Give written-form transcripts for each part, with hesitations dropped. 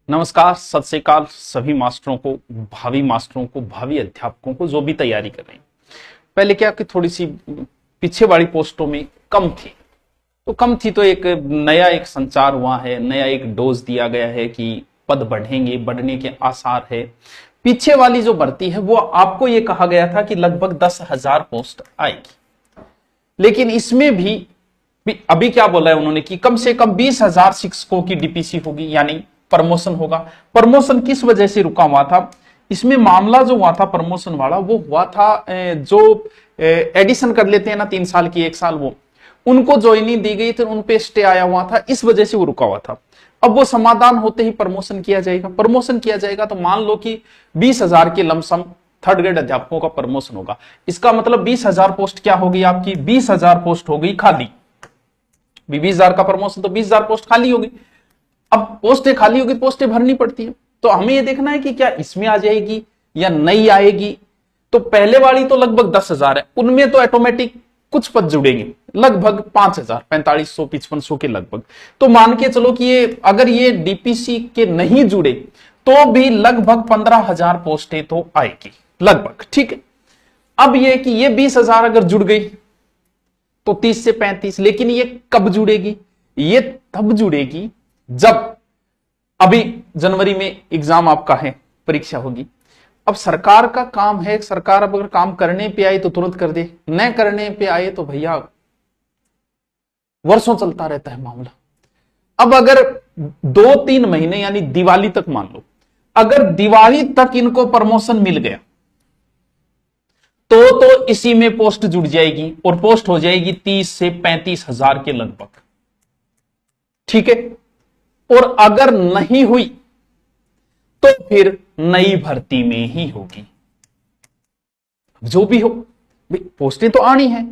नमस्कार, सत श्री अकाल सभी मास्टरों को, भावी अध्यापकों को जो भी तैयारी कर रहे हैं। पहले क्या कि थोड़ी सी पीछे वाली पोस्टों में कम थी, तो एक नया संचार हुआ है, नया एक डोज दिया गया है कि पद बढ़ेंगे, बढ़ने के आसार है। पीछे वाली जो भर्ती है वो आपको ये कहा गया था कि लगभग 10,000 पोस्ट आएगी, लेकिन इसमें भी अभी क्या बोला है उन्होंने कि कम से कम 20,000 शिक्षकों की डीपीसी होगी, यानी प्रमोशन होगा। प्रमोशन किस वजह से रुका हुआ था? इसमें मामला जो हुआ था प्रमोशन वाला, वो हुआ था जो एडिशन कर लेते हैं ना 3 साल की 1 साल, वो उनको ज्वाइनिंग दी गई थी, उन पे स्टे आया हुआ था, इस वजह से वो रुका हुआ था। अब वो समाधान होते ही प्रमोशन किया जाएगा। तो मान लो कि 20,000 के लमसम थर्ड ग्रेड अध्यापकों का प्रमोशन होगा। इसका मतलब 20,000 पोस्ट क्या होगी आपकी? 20,000 पोस्ट हो गई खाली। 20,000 का प्रमोशन तो 20,000 पोस्ट खाली होगी। अब पोस्टें खाली होगी, पोस्टें भरनी पड़ती है, तो हमें यह देखना है कि क्या इसमें आ जाएगी या नहीं आएगी। तो पहले वाली तो लगभग 10,000 है, उनमें तो ऑटोमेटिक कुछ पद जुड़ेंगे, लगभग 5,000, 4500, 5500 के लगभग। तो मान के चलो कि अगर ये डीपीसी के नहीं जुड़े तो भी लगभग 15,000 पोस्टें तो आएगी लगभग, ठीक है। अब ये कि ये 20,000 अगर जुड़ गई तो 30 से 35, लेकिन ये कब जुड़ेगी? ये तब जुड़ेगी जब अभी जनवरी में एग्जाम आपका है, परीक्षा होगी। अब सरकार का काम है, सरकार अब अगर काम करने पे आई तो तुरंत कर दे, न करने पे आए तो भैया वर्षों चलता रहता है मामला। अब अगर 2-3 महीने यानी दिवाली तक मान लो, अगर दिवाली तक इनको प्रमोशन मिल गया तो इसी में पोस्ट जुड़ जाएगी और पोस्ट हो जाएगी 30 से 35,000 के लगभग, ठीक है। और अगर नहीं हुई तो फिर नई भर्ती में ही होगी। जो भी हो भाई, पोस्टें तो आनी है,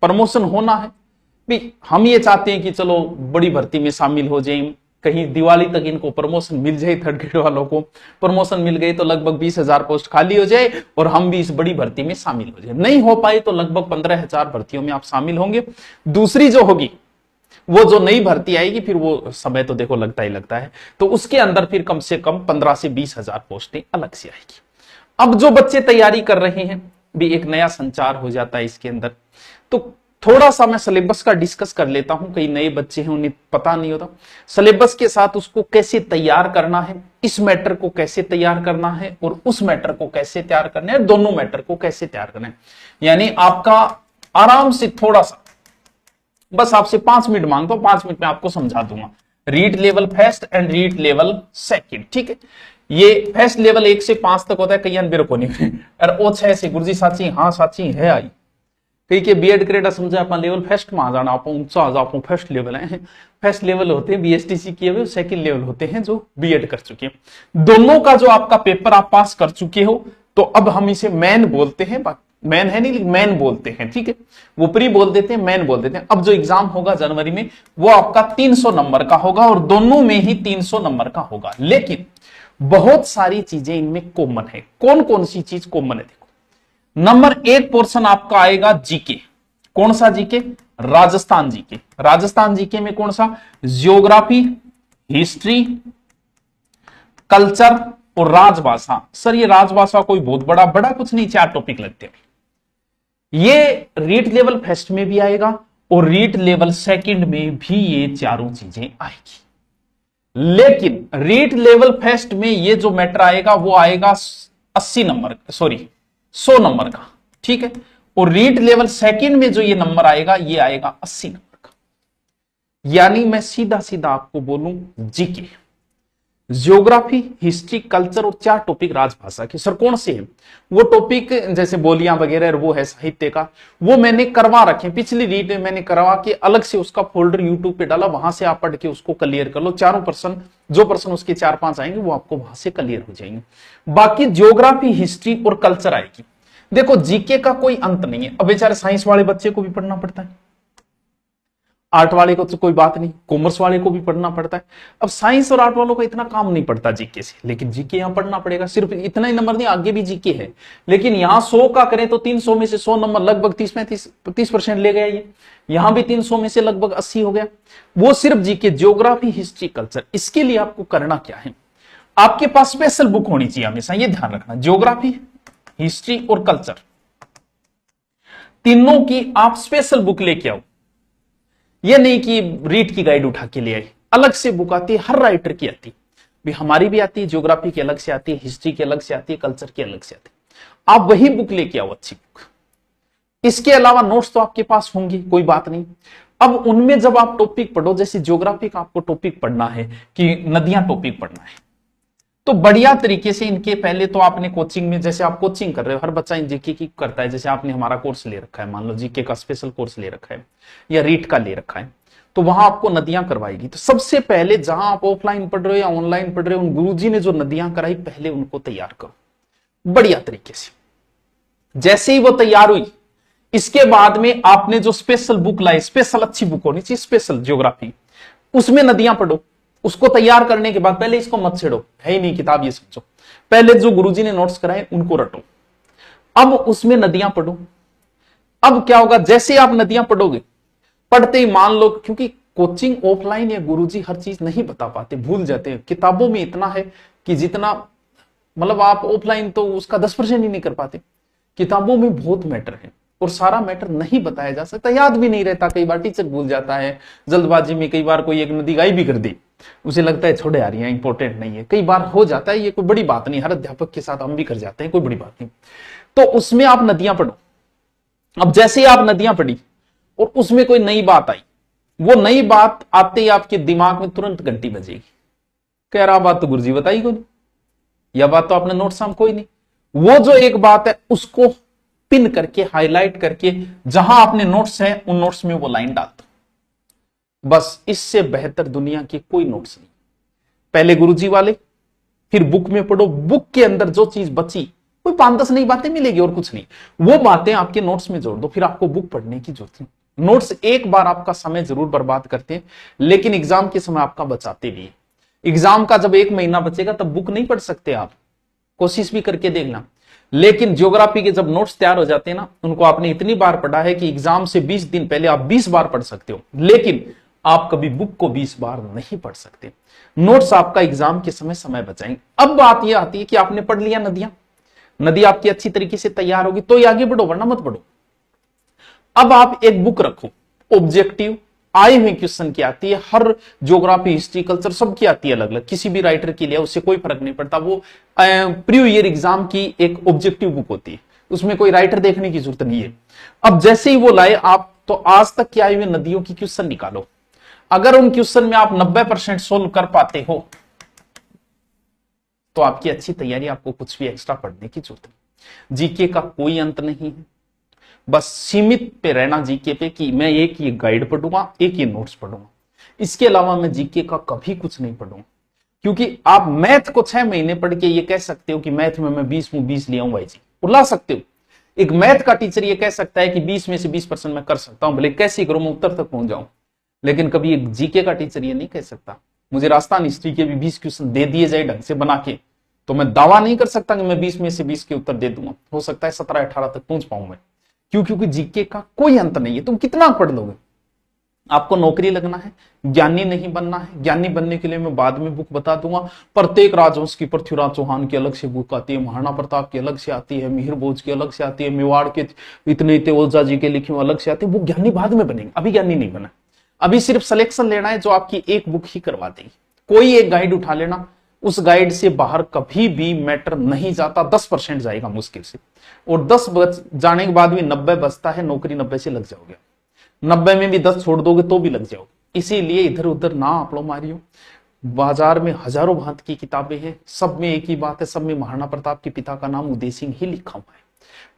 प्रमोशन होना है भाई। हम ये चाहते हैं कि चलो बड़ी भर्ती में शामिल हो जाए, कहीं दिवाली तक इनको प्रमोशन मिल जाए। थर्ड ग्रेड वालों को प्रमोशन मिल गई तो लगभग 20,000 पोस्ट खाली हो जाए और हम भी इस बड़ी भर्ती में शामिल हो जाए। नहीं हो पाए तो लगभग 15,000 भर्तियों में आप शामिल होंगे। दूसरी जो होगी, वो जो नई भर्ती आएगी, फिर वो समय तो देखो लगता ही लगता है, तो उसके अंदर फिर कम से कम 15 से 20,000 पोस्टें अलग से आएगी। अब जो बच्चे तैयारी कर रहे हैं भी एक नया संचार हो जाता है इसके अंदर। तो थोड़ा सा मैं सिलेबस का डिस्कस कर लेता हूं, कई नए बच्चे हैं उन्हें पता नहीं होता सिलेबस के साथ उसको कैसे तैयार करना है, इस मैटर को कैसे तैयार करना है और उस मैटर को कैसे तैयार करना है, दोनों मैटर को कैसे तैयार करना है। यानी आपका आराम से थोड़ा सा, बस आपसे 5 मिनट मांगता हूं, 5 मिनट में आपको समझा दूंगा। Read level first and read level second, ठीक है। ये फर्स्ट लेवल 1 से 5 तक होता है, कई बेर को नहीं और ओ 6 से गुरुजी साची हाँ साची है आई कई के बीएड ग्रेड समझा अपन लेवल फर्स्ट में आ जाना, आप ऊंचा आ जाओ, फर्स्ट लेवल है। फर्स्ट लेवल होते हैं बीएसटीसी किए हुए, सेकंड लेवल होते हैं जो बीएड कर चुके हैं। दोनों का जो आपका पेपर आप पास कर चुके हो, तो अब हम इसे मैन बोलते हैं, मैन है नहीं मैन बोलते हैं, ठीक है। वो प्री बोल देते हैं, मैन बोल देते हैं। अब जो एग्जाम होगा जनवरी में वो आपका 300 नंबर का होगा और दोनों में ही 300 नंबर का होगा, लेकिन बहुत सारी चीजें इनमें कॉमन है। कौन कौन सी चीज कॉमन है? देखो, नंबर 1 पोर्शन आपका आएगा जीके। कौन सा GK? Rajasthan GK. Rajasthan GK में कौन सा? ज्योग्राफी, हिस्ट्री, कल्चर और राजभाषा। सर ये राजभाषा कोई बहुत बड़ा कुछ नहीं, 4 टॉपिक लगते हैं। ये रीड लेवल फर्स्ट में भी आएगा और रीड लेवल सेकंड में भी ये चारों चीजें आएगी, लेकिन रीड लेवल फर्स्ट में ये जो मैटर आएगा वो आएगा 80 नंबर, सॉरी 100 नंबर का, ठीक है। और रीड लेवल सेकंड में जो ये नंबर आएगा ये आएगा 80 नंबर का। यानी मैं सीधा सीधा आपको बोलूं, जीके, ज्योग्राफी, हिस्ट्री, कल्चर और 4 टॉपिक राजभाषा के। सर कौन से हैं? वो टॉपिक जैसे बोलियां वगैरह, वो है साहित्य का, वो मैंने करवा रखे। पिछली रीड में मैंने करवा के अलग से उसका फोल्डर यूट्यूब पे डाला, वहां से आप पढ़ के उसको क्लियर कर लो। चारों पर्सन, जो पर्सन उसके 4-5 आएंगे वो आपको वहां से क्लियर हो जाएंगे। बाकी ज्योग्राफी, हिस्ट्री और कल्चर आएगी। देखो जीके का कोई अंत नहीं है। अब बेचारे साइंस वाले बच्चे को भी पढ़ना पड़ता है, आर्ट वाले को तो कोई बात नहीं, कॉमर्स वाले को भी पढ़ना पड़ता है। अब साइंस और आर्ट वालों को इतना काम नहीं पड़ता जीके से, लेकिन जीके यहां पढ़ना पड़ेगा। सिर्फ इतना ही नंबर नहीं, आगे भी जीके है, लेकिन यहां 100 का करें तो 300 में से 100 नंबर लगभग 30% ले गया ये। यहां भी 300 में से लगभग 80 हो गया। वो सिर्फ जीके, ज्योग्राफी, हिस्ट्री, कल्चर। इसके लिए आपको करना क्या है? आपके पास स्पेशल बुक होनी चाहिए हमेशा, ये ध्यान रखना। ज्योग्राफी, हिस्ट्री और कल्चर, तीनों की आप स्पेशल बुक लेके आओ। ये नहीं कि रीड की गाइड उठा के ले आई, अलग से बुक आती है, हर राइटर की आती है, भी हमारी भी आती है, ज्योग्राफी की अलग से आती है, हिस्ट्री की अलग से आती है, कल्चर की अलग से आती है। आप वही बुक लेके आओ, अच्छी बुक। इसके अलावा नोट्स तो आपके पास होंगे, कोई बात नहीं। अब उनमें जब आप टॉपिक पढ़ो, जैसे ज्योग्राफी का आपको टॉपिक पढ़ना है कि नदियां टॉपिक पढ़ना है, तो बढ़िया तरीके से इनके पहले तो आपने कोचिंग में, जैसे आप कोचिंग कर रहे हो, हर बच्चा जीके की करता है, जैसे आपने हमारा कोर्स ले रखा है, मान लो जीके का स्पेशल कोर्स ले रखा है या रीट का ले रखा है, तो वहां आपको नदियां करवाएगी। तो सबसे पहले जहां आप ऑफलाइन पढ़ रहे हो या ऑनलाइन पढ़ रहे हो, उन गुरुजी ने जो नदियां कराई, पहले उनको तैयार करो बढ़िया तरीके से। जैसे ही वो तैयार हुई, इसके बाद में आपने जो स्पेशल बुक लाई, स्पेशल अच्छी बुक होनी चाहिए, स्पेशल ज्योग्राफी, उसमें नदियां पढ़ो। उसको तैयार करने के बाद पहले इसको मत छेड़ो, है ही नहीं किताब, ये समझो। पहले जो गुरुजी ने नोट्स कराए उनको रटो, अब उसमें नदियां पढ़ो। अब क्या होगा, जैसे आप नदियां पढ़ोगे, पढ़ते ही मान लो, क्योंकि कोचिंग ऑफलाइन या गुरुजी हर चीज नहीं बता पाते, भूल जाते हैं। किताबों में इतना है कि जितना मतलब आप ऑफलाइन तो उसका 10% ही नहीं कर पाते, किताबों में बहुत मैटर है और सारा मैटर नहीं बताया जा सकता, याद भी नहीं रहता, कई बार टीचर भूल जाता है जल्दबाजी में, कई बार कोई एक नदी गायब भी कर दी, उसे लगता है छोड़े यार, इंपॉर्टेंट नहीं है, कई बार हो जाता है, ये कोई बड़ी बात नहीं, हर अध्यापक के साथ हम भी कर जाते हैं, कोई बड़ी बात नहीं। तो उसमें आप नदियां पढ़ो। अब जैसे ही आप नदियां पढ़ी और उसमें कोई नई बात आई, वो नई बात आते ही आपके दिमाग में तुरंत घंटी बजेगी, कह रहा बात तो गुरुजी बताई कोई नहीं, यह बात तो आपने नोट्स में कोई नहीं। वो जो एक बात है उसको पिन करके, हाईलाइट करके, जहां आपने नोट्स है उन नोट्स में वो लाइन डाल दो। बस इससे बेहतर दुनिया के कोई नोट्स नहीं। पहले गुरुजी वाले, फिर बुक में पढ़ो, बुक के अंदर जो चीज बची, कोई 5-10 नई बातें मिलेगी और कुछ नहीं, वो बातें आपके नोट्स में जोड़ दो, फिर आपको बुक पढ़ने की जरूरत नहीं। नोट्स एक बार आपका समय जरूर बर्बाद करते हैं, लेकिन एग्जाम के समय आपका बचाते भी है। एग्जाम का जब 1 महीना बचेगा तब बुक नहीं पढ़ सकते आप, कोशिश भी करके देखना। लेकिन ज्योग्राफी के जब नोट्स तैयार हो जाते हैं ना, उनको आपने इतनी बार पढ़ा है कि एग्जाम से 20 दिन पहले आप 20 बार पढ़ सकते हो, लेकिन आप कभी बुक को 20 बार नहीं पढ़ सकते। नोट्स आपका एग्जाम के समय बचाएंगे। अब बात यह आती है कि आपने पढ़ लिया नदियां, नदी आपकी अच्छी तरीके से तैयार होगी तो ही आगे बढ़ो, वरना मत बढ़ो। अब आप एक बुक रखो, ऑब्जेक्टिव आए हुए क्वेश्चन की आती है, हर ज्योग्राफी, हिस्ट्री, कल्चर सबकी आती है अलग अलग, किसी भी राइटर की लिया उससे कोई फर्क नहीं पड़ता। वो प्री ईयर एग्जाम की एक ऑब्जेक्टिव बुक होती है, उसमें कोई राइटर देखने की जरूरत नहीं है। अब जैसे ही वो लाए आप, तो आज तक की आई हुई नदियों की क्वेश्चन निकालो। अगर उन क्वेश्चन में आप 90% सोल्व कर पाते हो तो आपकी अच्छी तैयारी, आपको कुछ भी एक्स्ट्रा पढ़ने की जरूरत नहीं। जीके का कोई अंत नहीं है, बस सीमित पे रहना जीके पे कि मैं एक ये गाइड पढ़ूंगा, एक ये नोट्स पढ़ूंगा, इसके अलावा मैं जीके का कभी कुछ नहीं पढ़ूंगा। क्योंकि आप मैथ को 6 महीने पढ़ के ये कह सकते हो कि मैथ में मैं 20 में 20 ले आऊं भाई जी, और ला सकते हो। एक मैथ का टीचर ये कह सकता है कि 20 में से 20% मैं कर सकता हूं, भले कैसे करूं मैं उत्तर तक पहुंच जाऊं। लेकिन कभी एक जीके का टीचर ये नहीं कह सकता मुझे राजस्थान हिस्ट्री के भी 20 क्वेश्चन दे दिए जाए ढंग से बना के, तो मैं दावा नहीं कर सकता कि मैं 20 में से 20 के उत्तर दे दूंगा। हो सकता है 17-18 तक पहुंच पाऊं मैं। क्योंकि जीके का कोई अंत नहीं है, तुम कितना पढ़ लोगे। आपको नौकरी लगना है, ज्ञानी नहीं बनना है। ज्ञानी बनने के लिए मैं बाद में बुक बता दूंगा। प्रत्येक राजवंश की, पृथ्वीराज चौहान की अलग से बुक आती है, महाराणा प्रताप की अलग से आती है, मिहिर भोज की अलग से आती है, मेवाड़ के इतने ओझा जी के लिखे अलग से आते हैं। वो ज्ञानी बाद में बनेंगे, अभी ज्ञानी नहीं बना। अभी सिर्फ सिलेक्शन लेना है, जो आपकी एक बुक ही करवा देगी। कोई एक गाइड उठा लेना, उस गाइड से बाहर कभी भी मैटर नहीं जाता, 10% जाएगा मुश्किल से, और 10 जाने के बाद भी 90 बचता है। नौकरी 90 से लग जाओगे, 90 में भी 10 छोड़ दोगे तो भी लग जाओगे। इसीलिए इधर उधर ना आप लोग मारियो। बाजार में हजारों भांत की किताबें हैं, सब में एक ही बात है, सब में महाराणा प्रताप के पिता का नाम उदय सिंह ही लिखा हुआ है।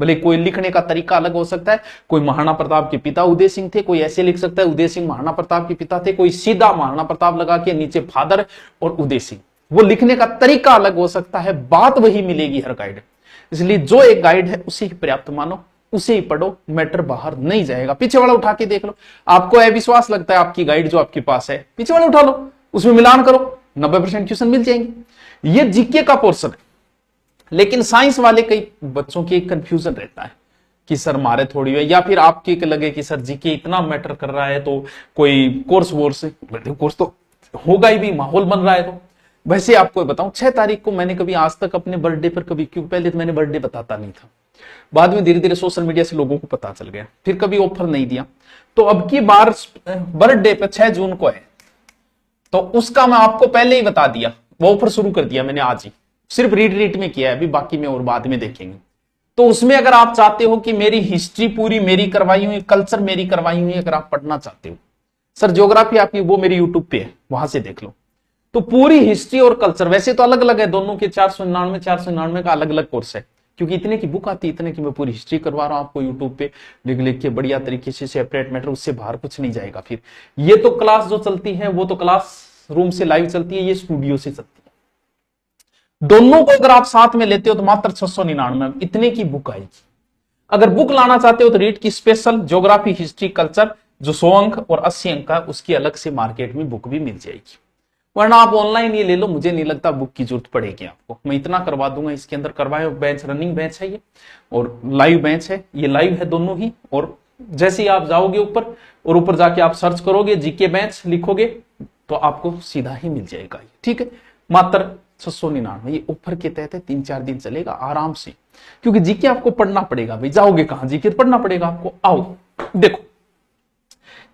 भले कोई लिखने का तरीका अलग हो सकता है, कोई महाराणा प्रताप के पिता उदय सिंह थे, कोई ऐसे लिख सकता है उदय सिंह महाराणा प्रताप के पिता थे, कोई सीधा महाराणा प्रताप लगा के नीचे फादर और उदय सिंह। वो लिखने का तरीका अलग हो सकता है, बात वही मिलेगी हर गाइड। इसलिए जो एक गाइड है उसे ही पर्याप्त मानो, उसे ही पढ़ो, मैटर बाहर नहीं जाएगा। पीछे वाला उठा के देख लो, आपको अविश्वास लगता है आपकी गाइड जो आपके पास है, पीछे वाला उठा लो, उसमें मिलान करो, 90% क्वेश्चन मिल जाएंगे। ये जीके का पोर्शन है। लेकिन साइंस वाले कई बच्चों की एक कंफ्यूजन रहता है कि सर मारे थोड़ी है, या फिर आपके लगे कि सर जीके इतना मैटर कर रहा है तो कोई कोर्स वोर्स तो होगा ही भी, माहौल बन रहा है तो। वैसे आपको बताऊं 6 तारीख को मैंने कभी आज तक अपने बर्थडे पर कभी, क्यों पहले तो मैंने बर्थडे बताता नहीं था, बाद में धीरे धीरे सोशल मीडिया से लोगों को पता चल गया, फिर कभी ऑफर नहीं दिया। तो अब की बार बर्थडे पे 6 जून को है, तो उसका मैं आपको पहले ही बता दिया, वो ऑफर शुरू कर दिया मैंने आज ही, सिर्फ रीड में किया है अभी, बाकी में और बाद में देखेंगे। तो उसमें अगर आप चाहते हो कि मेरी हिस्ट्री पूरी मेरी करवाई हुई, कल्चर मेरी करवाई हुई, अगर आप पढ़ना चाहते हो, सर ज्योग्राफी आपकी वो मेरी यूट्यूब पे है, वहां से देख लो। तो पूरी हिस्ट्री और कल्चर वैसे तो अलग अलग है दोनों के, 499 का अलग अलग कोर्स है, क्योंकि इतने की बुक आती है, इतने की मैं पूरी हिस्ट्री करवा रहा हूं आपको यूट्यूब पे लिख लिख के बढ़िया तरीके से, सेपरेट मैटर, उससे बाहर कुछ नहीं जाएगा। फिर ये तो क्लास जो चलती है वो तो क्लास रूम से लाइव चलती है, ये स्टूडियो से चलती है। दोनों को अगर आप साथ में लेते हो तो मात्र 699 इतने की बुक आएगी। अगर बुक लाना चाहते हो तो रीड की स्पेशल ज्योग्राफी हिस्ट्री कल्चर जो 100 अंक और 80 अंक का, उसकी अलग से मार्केट में बुक भी मिल जाएगी, वरना आप ऑनलाइन ये ले लो, मुझे नहीं लगता बुक की जरूरत पड़ेगी आपको, मैं इतना करवा दूंगा। इसके अंदर करवाए बैच, रनिंग बैच है ये और लाइव बैच है, ये लाइव है दोनों ही। और जैसे ही आप जाओगे ऊपर और ऊपर जाके आप सर्च करोगे जीके बैच लिखोगे तो आपको सीधा ही मिल जाएगा, ठीक है। मात्र 699 ये ऑफर के तहत है, 3-4 दिन चलेगा आराम से, क्योंकि जीके आपको पढ़ना पड़ेगा भाई, जाओगे कहां, जीके पढ़ना पड़ेगा आपको। आओ देखो,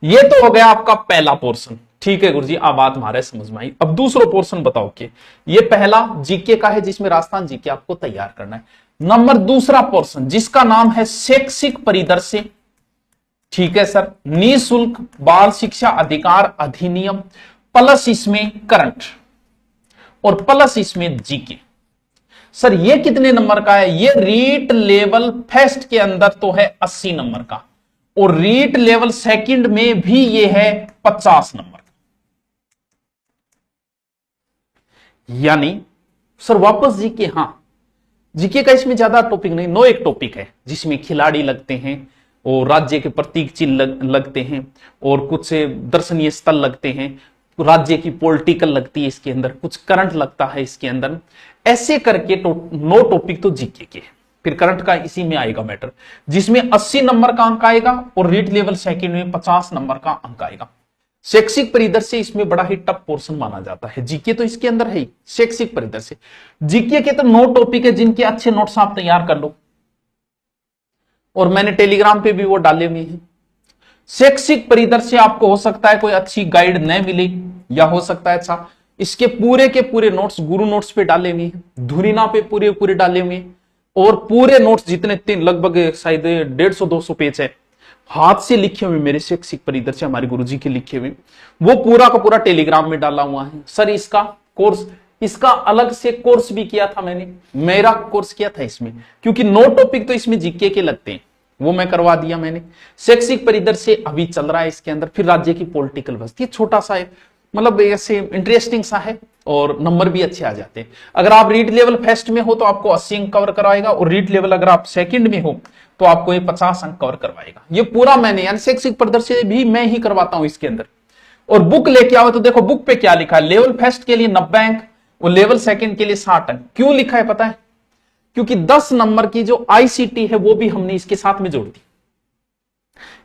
ये तो हो गया आपका पहला पोर्शन, ठीक है गुरुजी, अब बात हमारे समझ में आई। अब दूसरा पोर्शन बताओ कि ये पहला जीके का है जिसमें राजस्थान जीके आपको तैयार करना है। नंबर दूसरा पोर्शन जिसका नाम है शैक्षिक परिदृश्य, ठीक है सर, निःशुल्क बाल शिक्षा अधिकार अधिनियम, प्लस इसमें करंट और प्लस इसमें जीके। सर ये कितने नंबर का है? ये रीट लेवल फर्स्ट के अंदर तो है 80 नंबर का, और रीट लेवल सेकंड में भी ये है 50 नंबर का। यानी सर वापस जीके, हां जीके का इसमें ज्यादा टॉपिक नहीं, 9 एक टॉपिक है जिसमें खिलाड़ी लगते हैं और राज्य के प्रतीक चिन्ह लगते हैं और कुछ से दर्शनीय स्थल लगते हैं, राज्य की पॉलिटिकल लगती है इसके अंदर, कुछ करंट लगता है इसके अंदर, ऐसे करके 9 टॉपिक तो जीके के। फिर करंट का इसी में आएगा मैटर, जिसमें 80 नंबर का अंक आएगा और रीट लेवल सेकंड में 50 नंबर का अंक आएगा। शैक्षिक परिदृश्य इसमें बड़ा ही टफ पोर्शन माना जाता है, जीके तो इसके अंदर है ही। शैक्षिक परिदृश्य जीके के तो 9 टॉपिक है जिनके अच्छे नोट्स आप तैयार कर लो, और मैंने टेलीग्राम पे भी वो डाले हुए हैं। शैक्षिक परिदृश्य आपको हो सकता है कोई अच्छी गाइड न मिले, या हो सकता है अच्छा इसके पूरे के पूरे नोट्स गुरु नोट्स पे डाले हुए हैं, धुरीना पे पूरे पूरे डाले हुए हैं, और पूरे नोट्स जितने 3 लगभग शायद 150-200 पेज है, हाथ से लिखे हुए मेरे शैक्षिक परिदृश्य हमारे गुरुजी के लिखे हुए, वो पूरा का पूरा टेलीग्राम में डाला हुआ है। सर इसका कोर्स, इसका अलग से कोर्स भी किया था मैंने, मेरा कोर्स किया था इसमें, क्योंकि 9 टॉपिक तो इसमें जीके के लगते हैं, वो मैं करवा दिया मैंने। शैक्षिक परिदृश्य अभी चल रहा है इसके अंदर, फिर राज्य की पॉलिटिकल व्यवस्था, छोटा सा है, मतलब ऐसे इंटरेस्टिंग सा है और नंबर भी अच्छे आ जाते हैं। अगर आप रीड लेवल फर्स्ट में हो तो आपको 80 अंक कवर कराएगा, और रीड लेवल अगर आप सेकंड में हो तो आपको ये 50 अंक कवर करवाएगा। ये पूरा मैंने, यानी शैक्षिक परिदृश्य भी मैं ही करवाता हूं इसके अंदर। और बुक लेके आओ तो देखो बुक पे क्या लिखा है, लेवल फर्स्ट के लिए 90 अंक और लेवल सेकंड के लिए 60 अंक। क्यों लिखा है पता है? क्योंकि 10 नंबर की जो आईसीटी है वो भी हमने इसके साथ में जोड़ दी,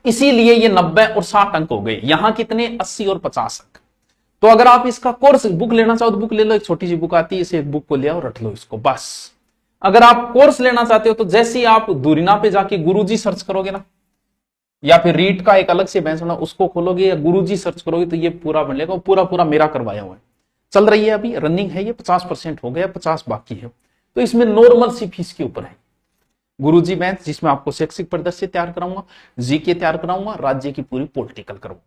इसीलिए ये 90 और 60 अंक हो गए। यहां कितने? 80 और 50 अंक। तो अगर आप इसका कोर्स बुक लेना चाहो तो बुक ले लो, एक छोटी सी बुक आती है, इसे एक बुक को ले आओ, रट लो इसको बस। अगर आप कोर्स लेना चाहते हो तो जैसे ही आप दूरिना पे जाके गुरुजी सर्च करोगे ना, या फिर रीट का एक अलग से बेंच होना उसको खोलोगे या गुरुजी सर्च करोगे तो ये पूरा मिलेगा, पूरा पूरा मेरा करवाया हुआ है, चल रही है अभी रनिंग है, ये 50% हो गया, 50 बाकी है। तो इसमें नॉर्मल सी फीस के ऊपर है गुरुजी बैच, जिसमें आपको शैक्षिक परिदृश्य तैयार कराऊंगा, जीके तैयार कराऊंगा, राज्य की पूरी पॉलिटिकल कराऊंगा,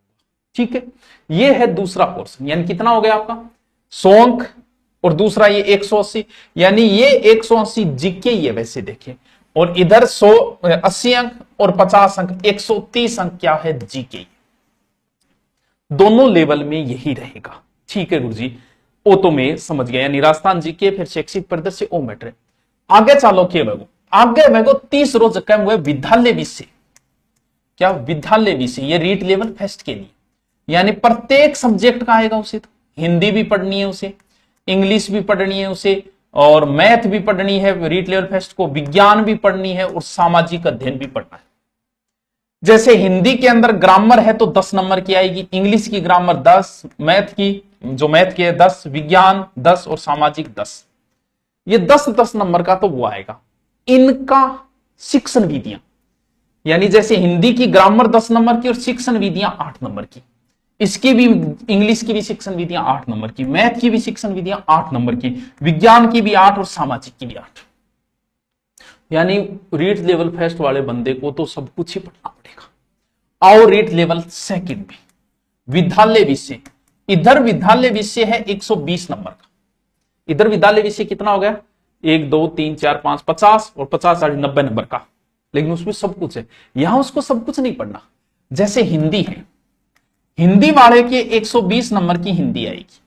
ठीक है। ये है दूसरा पोर्शन, यानी कितना हो गया आपका 100 अंक, और दूसरा ये 180, यानी ये 180 जीके ही है वैसे देखिए, और इधर 180 अंक और 50 अंक 130 अंक क्या है जीके, दोनों लेवल में यही रहेगा, ठीक है गुरुजी। ओ तो मैं समझ गया, यानी राजस्थान जीके फिर शैक्षिक परिदृश्य ओ मैटर। आगे चलो के वेगो, आगे वेगो 30 रोज कम हुए विद्यालय विषय, क्या विद्यालय विषय, ये रीट लेवल फर्स्ट के लिए, यानी प्रत्येक सब्जेक्ट का आएगा उसे, तो हिंदी भी पढ़नी है उसे, इंग्लिश भी पढ़नी है उसे, और मैथ भी पढ़नी है रीट लेवल फर्स्ट को, विज्ञान भी पढ़नी है और सामाजिक अध्ययन भी पढ़ना है। जैसे हिंदी के अंदर ग्रामर है तो 10 नंबर की आएगी, इंग्लिश की ग्रामर 10, मैथ की जो मैथ के 10, विज्ञान 10 और सामाजिक 10। ये 10-10 नंबर का तो वो आएगा। इनका शिक्षण विधियां, यानी जैसे हिंदी की ग्रामर 10 नंबर की और शिक्षण विधियां 8 नंबर की, इसकी भी इंग्लिश की भी शिक्षण विधियां 8 नंबर की, मैथ की भी शिक्षण विधियां 8 नंबर की, विज्ञान की भी 8 और सामाजिक की भी 8। यानी रीट लेवल फर्स्ट वाले बंदे को तो सब कुछ ही पढ़ना पड़ेगा। आओ रीट लेवल सेकंड में, विद्यालय विषय। इधर विद्यालय विषय है 120 नंबर का, इधर विद्यालय विषय कितना हो गया 1 2 3 4 5 50 और 50 90 नंबर का, लेकिन उसमें सब कुछ है। यहां उसको सब कुछ नहीं पढ़ना। जैसे हिंदी है, हिंदी वाले के 120 नंबर की हिंदी आएगी।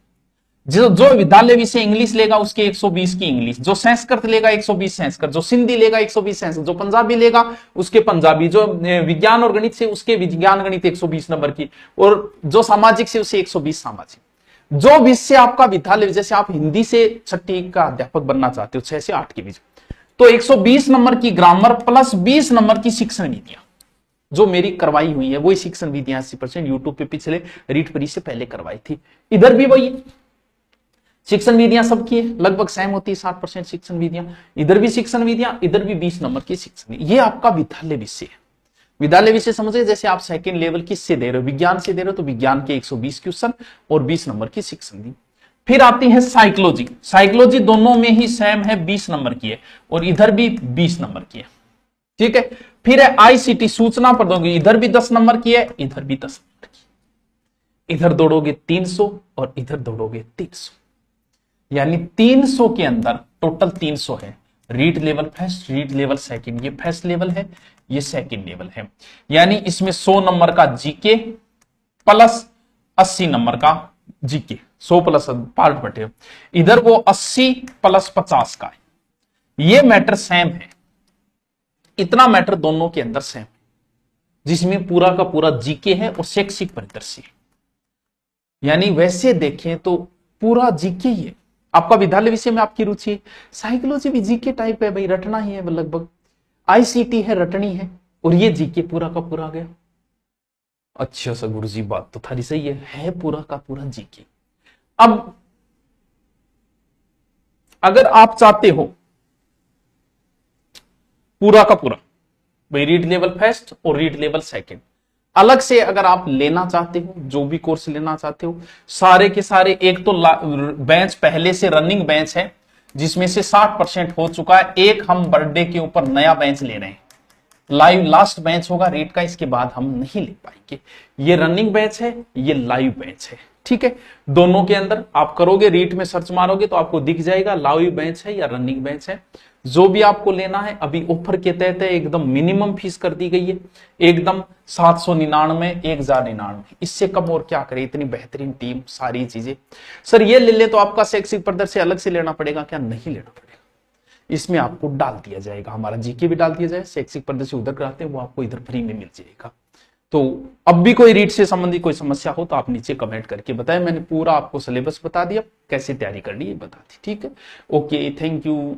जो विद्यालय विषय इंग्लिश लेगा उसके 120 की इंग्लिश, जो संस्कृत लेगा 120 संस्कृत, जो सिंधी लेगा 120 संस्कृत, जो पंजाबी लेगा उसके पंजाबी, जो विज्ञान और गणित से उसके विज्ञान गणित 120 नंबर की, और जो सामाजिक से उसे 120 सामाजिक। जो विषय आपका विद्यालय, जैसे आप हिंदी से 6ठी का अध्यापक बनना चाहते हो 6 से 8 के बीच, तो 120 नंबर की ग्रामर प्लस 20 नंबर की शिक्षण विधियां जो मेरी करवाई हुई है, वही शिक्षण विधियां 80% यूट्यूब पे पिछले रीट परी से पहले करवाई थी। इधर भी वही शिक्षण विधियां सबकी है, लगभग सेम होती है 60% शिक्षण विधियां। इधर भी शिक्षण विधियां, इधर भी 20 नंबर की शिक्षण। ये आपका विद्यालय विषय है। विद्यालय विषय समझे, जैसे आप सेकंड लेवल किससे दे रहे हो, विज्ञान से दे रहे हो, तो विज्ञान के 120 क्वेश्चन और 20 नंबर की शिक्षण विधि। फिर आती है साइकोलॉजी। साइकोलॉजी दोनों में ही सेम है, 20 नंबर की है, और इधर भी 20 नंबर की है। ठीक है। फिर है आईसीटी, सूचना प्रौद्योगिकी, इधर भी 10 नंबर की है, इधर भी 10 नंबर की। इधर दौड़ोगे 300 और इधर दौड़ोगे 300, यानी 300 के अंदर टोटल 300 है। REET level first, REET level second, ये फर्स्ट लेवल है, ये सेकंड लेवल है। यानी इसमें 100 नंबर का जीके प्लस 80 नंबर का जीके, 100 प्लस पार्ट बटे, इधर वो 80 प्लस 50 का है। ये मैटर सेम है, इतना मैटर दोनों के अंदर सेम है, जिसमें पूरा का पूरा जीके है और शैक्षिक परिदृश्य है। यानी वैसे देखें तो पूरा जीके ही है। आपका विद्यालय विषय में आपकी रुचि है, साइकोलॉजी भी जीके टाइप है भाई, रटना ही है लगभग। आईसीटी है, रटनी है, और ये जीके पूरा का पूरा गया। अच्छा सा गुरुजी, बात तो थारी सही है पूरा का पूरा जीके। अब अगर आप चाहते हो पूरा का पूरा भाई, रीट लेवल फर्स्ट और रीट लेवल सेकंड अलग से अगर आप लेना चाहते हो, जो भी कोर्स लेना चाहते हो, सारे के सारे, एक तो बेंच पहले से रनिंग बेंच है जिसमें से 60% हो चुका है, एक हम बर्थडे के ऊपर नया बेंच ले रहे हैं, लाइव लास्ट बेंच होगा रीट का, इसके बाद हम नहीं ले पाएंगे। ये रनिंग बेंच है, ये लाइव बेंच है। ठीक है, दोनों के अंदर आप करोगे, रीट में सर्च मारोगे तो आपको दिख जाएगा लाइव बेंच है या रनिंग बेंच है। जो भी आपको लेना है अभी ऑफर के तहत है, एकदम मिनिमम फीस कर दी गई है, एकदम 799, 1099, इससे कम और क्या करे, इतनी बेहतरीन टीम, सारी चीजें। सर ये ले ले तो आपका शैक्षिक प्रदर्शन अलग से लेना पड़ेगा क्या? नहीं लेना पड़ेगा, इसमें आपको डाल दिया जाएगा, हमारा जीके भी डाल दिया जाए, शैक्षिक प्रदर्शन उधर कराते हैं वो आपको इधर फ्री में मिल जाएगा। तो अब भी कोई रीट से संबंधित कोई समस्या हो तो आप नीचे कमेंट करके बताएं, मैंने पूरा आपको सिलेबस बता दिया, कैसे तैयारी करनी है बता दी। ठीक है, ओके, थैंक यू।